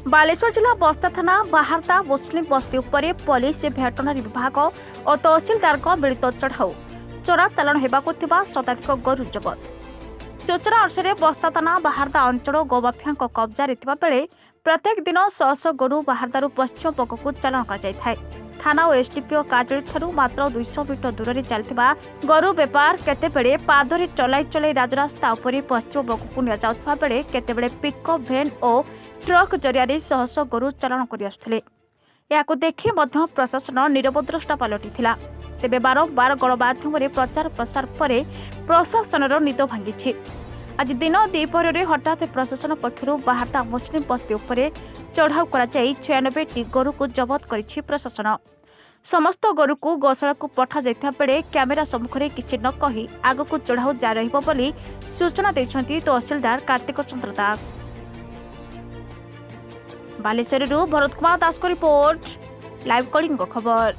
बालेश्वर जिला बस्ता थाना बाहारदा मुस्लिम बस्ती उपरे पुलिस भेटनारी विभाग और तहसिलदार मिलित चढ़ाऊ चोरा चालाण होगा शताधिक गोरु जबत। सूचना अनुसार बस्ता थाना बाहारदा अंचल गोमाफिया कब्जा बेले प्रत्येक दिन शह शह गोरु बाहारदारू पश्चिम पक को चालाण कर थाना और एसडीपीओ कार्यालय मात्र 200 मीटर दूर में चलता गोरु बेपार केतेबेले पादरे चलाई चलाई राजरास्ता उपरे पश्चिम पक को निया बेले केतेबेले पिकअप भैन और ट्रक जरिया शह शह गोरु चालाण कर देखि प्रशासन निरवद्रष्टा पलटिथिला। तेबे बारंबार गणमाध्यम प्रचार प्रसार पर प्रशासन निद भांगी। आज दिन द्विपहर हठात प्रशासन पक्षर बाहारदा मुस्लिम बस्ती उपरे चढ़ाऊ कर 96टी गोरु को जबत करिछि प्रशासन। समस्त गोरु को गौशाला को पठा जाइथा बेले कैमेरा सम्मुखें किछि न कहि आगकू चढ़ाऊ जारी रहिबो बोली सूचना दैछन्ति तहसीलदार कार्तिक चंद्र दास। बालेश्वर भरत कुमार दास को रिपोर्ट, लाइव कलिंग खबर।